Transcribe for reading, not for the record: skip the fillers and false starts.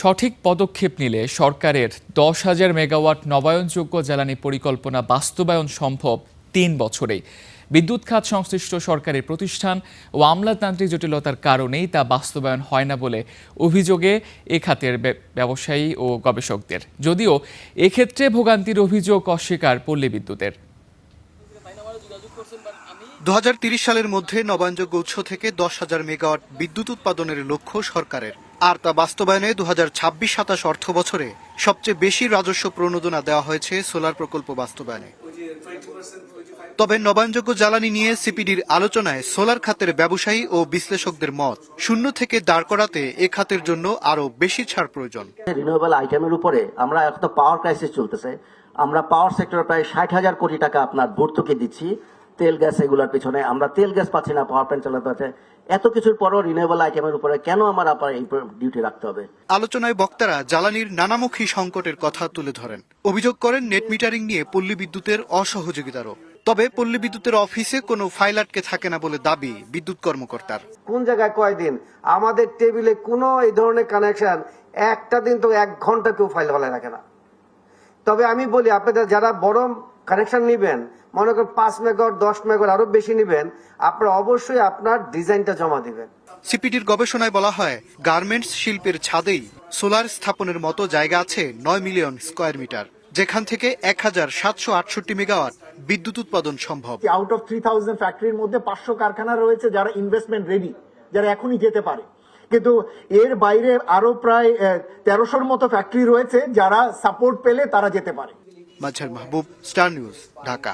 সঠিক পদক্ষেপ নিলে সরকারের 10,000 মেগাওয়াট নবায়নযোগ্য জ্বালানি পরিকল্পনা বাস্তবায়ন সম্ভব 3 বছরেই। বিদ্যুৎ খাত সংশ্লিষ্ট সরকারি প্রতিষ্ঠান ও আমলাতান্ত্রিক জটিলতার কারণেই তা বাস্তবায়ন হয় না বলে অভিযোগে এ খাতের ব্যবসায়ী ও গবেষকদের। যদিও এক্ষেত্রে ভোগান্তির অভিযোগ অস্বীকার পল্লী বিদ্যুতের। 2030 সালের মধ্যে নবায়নযোগ্য উৎস থেকে 10,000 মেগাওয়াট বিদ্যুৎ উৎপাদনের লক্ষ্য সরকারের, আর তা বাস্তবায়নে 2026-27 অর্থ বছরে সবচেয়ে বেশি রাজস্ব প্রণোদনা দেওয়া হয়েছে সোলার প্রকল্প বাস্তবায়নে। তবে নবায়নযোগ্য জ্বালানি নিয়ে সিপিডির আলোচনায় সোলার খাতের ব্যবসায়ী ও বিশ্লেষকদের মত, শূন্য থেকে দাঁড় করাতে এ খাতের জন্য আরো বেশি ছাড় প্রয়োজন। রিনিউয়েবল আইটেমের উপরে আমরা এখন তো পাওয়ার ক্রাইসিস চলতেছে, আমরা পাওয়ার সেক্টরে প্রায় 60,000 কোটি টাকা আপনার ভর্তুকি দিচ্ছি তেল গ্যাস এগুলোর পিছনে। আমরা তেল গ্যাস পাচ্ছি না, পাওয়ার প্ল্যান্ট চালাতে হচ্ছে। এত কিছুর পরও রিনিউয়েবল আইটেমের উপরে কেন আমার আপনার এই ডিউটি রাখতে হবে? আলোচনায় বক্তারা জ্বালানির নানামুখী সংকটের কথা তুলে ধরেন। অভিযোগ করেন নেট মিটারিং নিয়ে পল্লী বিদ্যুতের অসহযোগিতারও। তবে পল্লী বিদ্যুতের অফিসে কোনো ফাইল আটকে থাকে না বলে দাবি বিদ্যুৎ কর্মকর্তার। কোন জায়গায় কয়দিন আমাদের টেবিলে কোনো এই ধরনের কানেকশন একটা দিন তো 1 ঘন্টা কেউ ফাইল হলে রাখে না। তবে আমি বলি আপনাদের যারা বড় কানেকশন নেবেন, মনে করেন 5 মেগাওয়াট 10 মেগাওয়াট আরো বেশি নেবেন, আপনারা অবশ্যই আপনার ডিজাইনটা জমা দিবেন। সিপিডির গবেষণায় বলা হয় গার্মেন্টস শিল্পের ছাদেই সোলার স্থাপনের মতো জায়গা আছে 9 মিলিয়ন স্কয়ার মিটার, যেখান থেকে 1768 মেগাওয়াট বিদ্যুৎ উৎপাদন সম্ভব। আউট অফ 3000 ফ্যাক্টরির মধ্যে 500 কারখানা রয়েছে যারা ইনভেস্টমেন্ট রেডি, যারা এখনই যেতে পারে। কিন্তু এর বাইরে আরো প্রায় 1300-র মতো ফ্যাক্টরি রয়েছে যারা সাপোর্ট পেলে তারা যেতে পারে। মাজহার মাহবুব, স্টার নিউজ, ঢাকা।